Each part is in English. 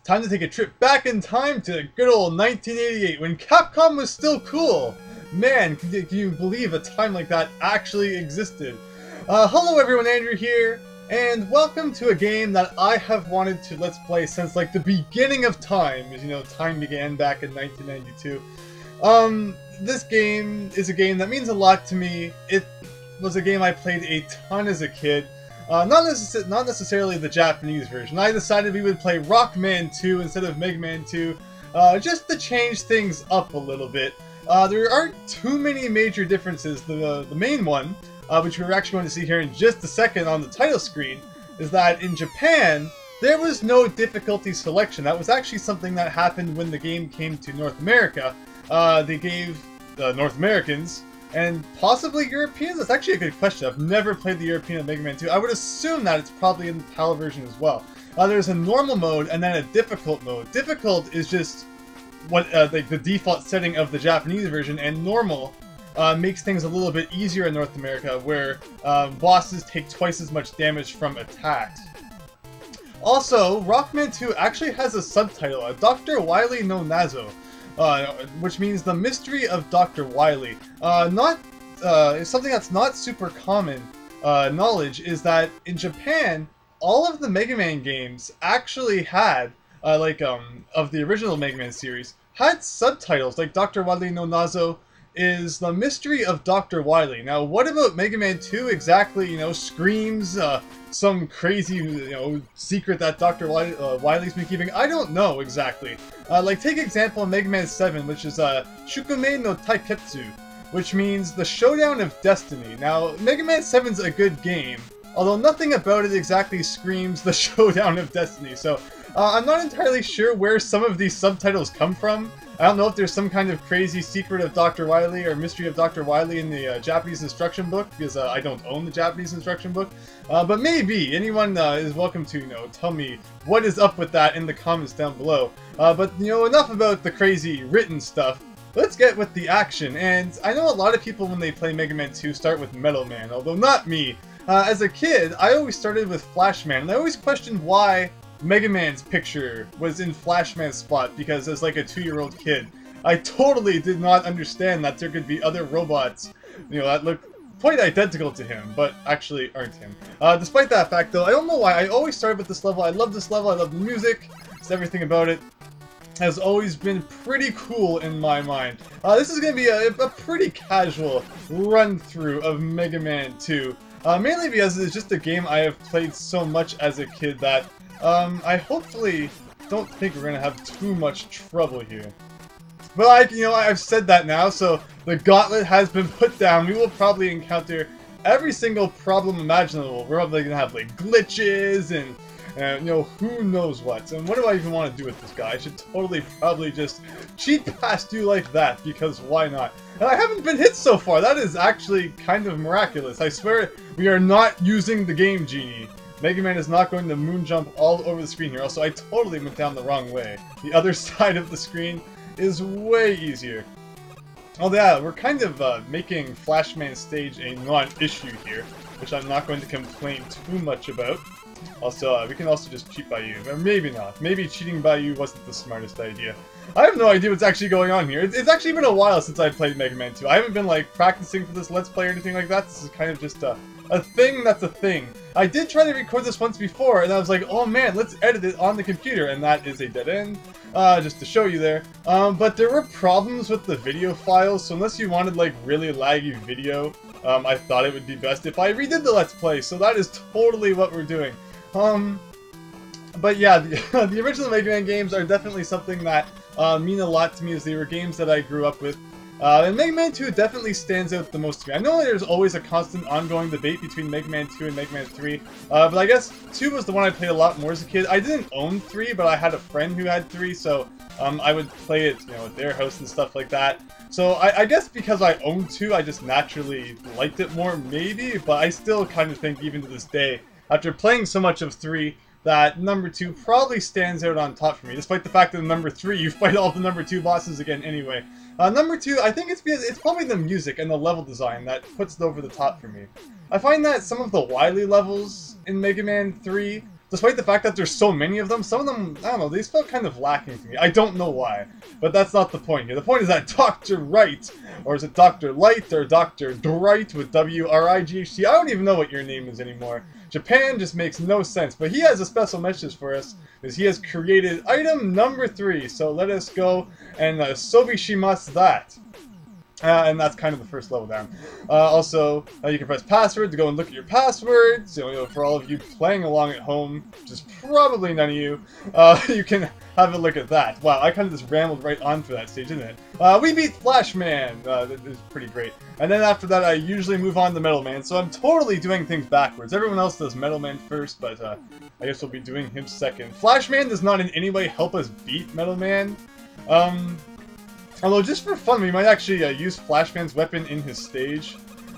Time to take a trip back in time to good old 1988 when Capcom was still cool. Man, can you believe a time like that actually existed? Hello everyone, Andrew here, and welcome to a game that I have wanted to Let's Play since like the beginning of time. As you know, time began back in 1992. This game is a game that means a lot to me. It was a game I played a ton as a kid. Not necessarily the Japanese version. I decided we would play Rockman 2 instead of Mega Man 2, just to change things up a little bit. There aren't too many major differences. The main one, which we're actually going to see here in just a second on the title screen, is that in Japan, there was no difficulty selection. That was actually something that happened when the game came to North America. They gave North Americans and possibly Europeans? That's actually a good question. I've never played the European of Mega Man 2. I would assume that it's probably in the PAL version as well. There's a normal mode and then a difficult mode. Difficult is just what like the default setting of the Japanese version, and normal makes things a little bit easier in North America, where bosses take twice as much damage from attacks. Also, Rockman 2 actually has a subtitle, Dr. Wily no Nazo. Which means the mystery of Dr. Wily. Something that's not super common knowledge is that in Japan, all of the Mega Man games actually had, of the original Mega Man series, had subtitles, like Dr. Wily no Nazo is the mystery of Dr. Wily. Now, what about Mega Man 2 exactly, screams some crazy, secret that Dr. Wily's been keeping? I don't know exactly. Take example of Mega Man 7, which is Shukume no Taiketsu, which means the Showdown of Destiny. Now, Mega Man 7's a good game, although nothing about it exactly screams the Showdown of Destiny, so I'm not entirely sure where some of these subtitles come from. I don't know if there's some kind of crazy secret of Dr. Wily or mystery of Dr. Wily in the Japanese instruction book, because I don't own the Japanese instruction book. But maybe anyone is welcome to, tell me what is up with that in the comments down below. But enough about the crazy written stuff. Let's get with the action. And I know a lot of people when they play Mega Man 2 start with Metal Man, although not me. As a kid, I always started with Flash Man, and I always questioned why Mega Man's picture was in Flashman's spot, because as like a 2-year-old kid, I totally did not understand that there could be other robots, that look quite identical to him, but actually aren't him. Despite that fact though, I don't know why, I always started with this level. I love this level, I love the music, just everything about it has always been pretty cool in my mind. This is going to be a pretty casual run-through of Mega Man 2, mainly because it's just a game I have played so much as a kid that I hopefully don't think we're gonna have too much trouble here. But I've said that now, so the gauntlet has been put down. We will probably encounter every single problem imaginable. We're probably gonna have like glitches and who knows what. And what do I even want to do with this guy? I should probably just cheat past you like that, because why not? And I haven't been hit so far. That is actually kind of miraculous. I swear we are not using the Game Genie. Mega Man is not going to moon jump all over the screen here. Also, I totally went down the wrong way. The other side of the screen is way easier. Oh yeah, we're kind of making Flashman's stage a non-issue here, which I'm not going to complain too much about. Also, we can also just cheat by you. Or maybe not. Maybe cheating by you wasn't the smartest idea. I have no idea what's actually going on here. It's actually been a while since I played Mega Man 2. I haven't been like practicing for this Let's Play or anything like that. This is kind of just a thing that's a thing. I did try to record this once before, and I was like, oh man, let's edit it on the computer, and that is a dead end, just to show you there. But there were problems with the video files, so unless you wanted like really laggy video, I thought it would be best if I redid the Let's Play, so that is totally what we're doing. But yeah, the original Mega Man games are definitely something that mean a lot to me, as they were games that I grew up with. And Mega Man 2 definitely stands out the most to me. I know there's always a constant ongoing debate between Mega Man 2 and Mega Man 3, but I guess 2 was the one I played a lot more as a kid. I didn't own 3, but I had a friend who had 3, so I would play it, at their house and stuff like that. So I guess because I owned 2, I just naturally liked it more, maybe, but I still kind of think, even to this day, after playing so much of 3, that number 2 probably stands out on top for me, despite the fact that in number 3 you fight all the number 2 bosses again anyway. Number 2, I think it's because it's probably the music and the level design that puts it over the top for me. I find that some of the Wily levels in Mega Man 3, despite the fact that there's so many of them, some of them, I don't know, they felt kind of lacking to me. I don't know why, but that's not the point here. The point is that Dr. Wright, or is it Dr. Light, or Dr. Dwight with W-R-I-G-H-T? I don't even know what your name is anymore. Japan just makes no sense, but he has a special message for us, because he has created item number 3, so let us go and sobishimasu that. And that's kind of the first level down. Also, you can press password to go and look at your passwords. You know, for all of you playing along at home, which is probably none of you, you can have a look at that. Wow, I kind of just rambled right on for that stage, didn't it? We beat Flashman. That is pretty great. And then after that, I usually move on to Metal Man, so I'm totally doing things backwards. Everyone else does Metal Man first, but I guess we'll be doing him second. Flashman does not in any way help us beat Metal Man. Although, just for fun, we might actually use Flashman's weapon in his stage.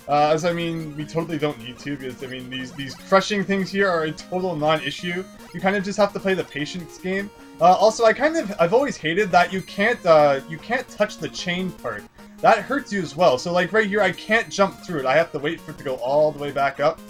As I mean, we totally don't need to, because I mean, these crushing things here are a total non-issue. You kind of just have to play the patience game. Also, I've always hated that you can't touch the chain part. That hurts you as well. So like right here, I can't jump through it. I have to wait for it to go all the way back up.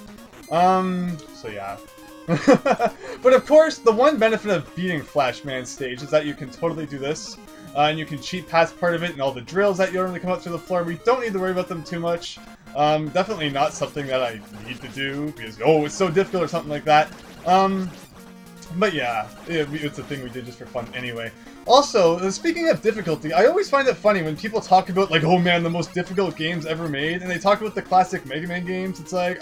So yeah. But of course, the one benefit of beating Flashman's stage is that you can totally do this. And you can cheat past part of it and all the drills that normally come up through the floor. We don't need to worry about them too much. Definitely not something that I need to do because, oh, it's so difficult or something like that. But yeah, it's a thing we did just for fun anyway. Also, speaking of difficulty, I always find it funny when people talk about, like, oh man, the most difficult games ever made, and they talk about the classic Mega Man games. It's like,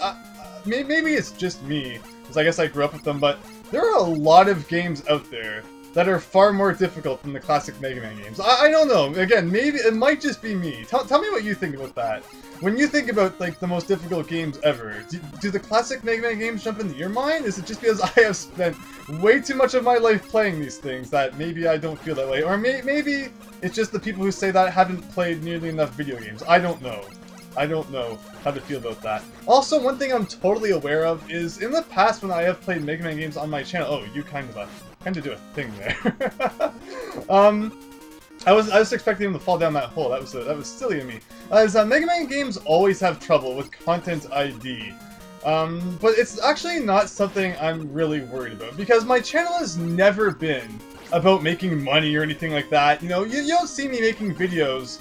maybe it's just me, because I guess I grew up with them, but there are a lot of games out there that are far more difficult than the classic Mega Man games. I don't know. Again, maybe it might just be me. Tell me what you think about that. When you think about, like, the most difficult games ever, do the classic Mega Man games jump into your mind? Is it just because I have spent way too much of my life playing these things that maybe I don't feel that way? Or maybe it's just the people who say that haven't played nearly enough video games. I don't know. I don't know how to feel about that. Also, one thing I'm totally aware of is, in the past when I have played Mega Man games on my channel... Oh, you kind of do a thing there. I was expecting him to fall down that hole. That was silly of me. As Mega Man games always have trouble with content ID. But it's actually not something I'm really worried about, because my channel has never been about making money or anything like that. You know, you don't see me making videos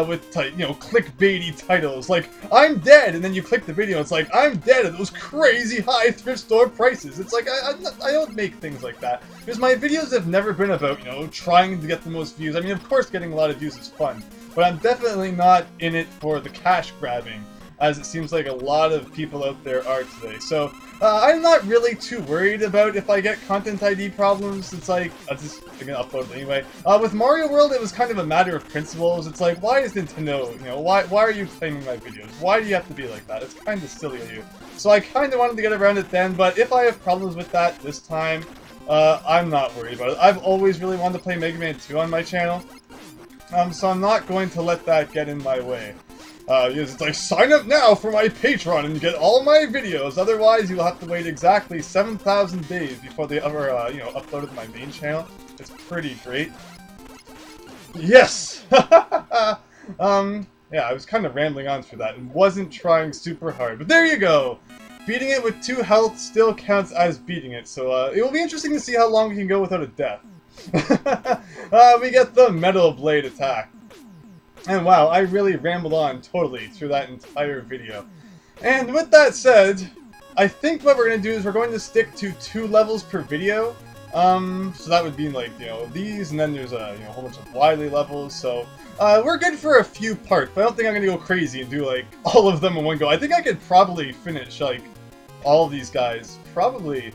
with, you know, clickbaity titles like "I'm dead," and then you click the video, it's like "I'm dead" at those crazy high thrift store prices. It's like I don't make things like that, because my videos have never been about, you know, trying to get the most views. I mean, of course, getting a lot of views is fun, but I'm definitely not in it for the cash grabbing, as it seems like a lot of people out there are today. So I'm not really too worried about if I get content ID problems. It's like, I'm gonna upload it anyway. With Mario World, it was kind of a matter of principles. It's like, why is Nintendo, you know, why are you claiming my videos? Why do you have to be like that? It's kind of silly of you. So I kind of wanted to get around it then, but if I have problems with that this time, I'm not worried about it. I've always really wanted to play Mega Man 2 on my channel, so I'm not going to let that get in my way. It's like, sign up now for my Patreon and get all my videos, otherwise you'll have to wait exactly 7,000 days before they ever, you know, upload to my main channel. It's pretty great. Yes! Yeah, I was kind of rambling on for that and wasn't trying super hard, but there you go! Beating it with 2 health still counts as beating it, so it will be interesting to see how long we can go without a death. We get the Metal Blade attack. And wow, I really rambled on totally through that entire video. And with that said, I think what we're going to do is we're going to stick to 2 levels per video. So that would be like, you know, these, and then there's a, you know, whole bunch of Wily levels, so we're good for a few parts, but I don't think I'm going to go crazy and do like all of them in one go. I think I could probably finish like all of these guys probably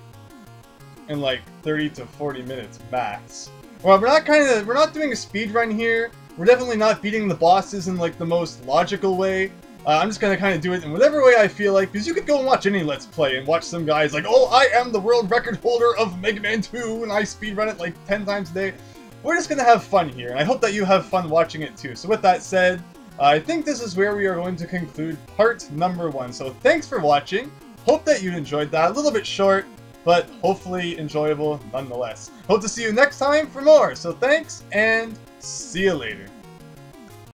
in like 30 to 40 minutes max. Well, we're not doing a speed run here. We're definitely not beating the bosses in, like, the most logical way. I'm just gonna kind of do it in whatever way I feel like, because you could go and watch any Let's Play and watch some guys like, oh, I am the world record holder of Mega Man 2, and I speedrun it, like, 10 times a day. We're just gonna have fun here, and I hope that you have fun watching it, too. So with that said, I think this is where we are going to conclude part number 1. So thanks for watching. Hope that you enjoyed that. A little bit short, but hopefully enjoyable nonetheless. Hope to see you next time for more. So thanks, and see you later.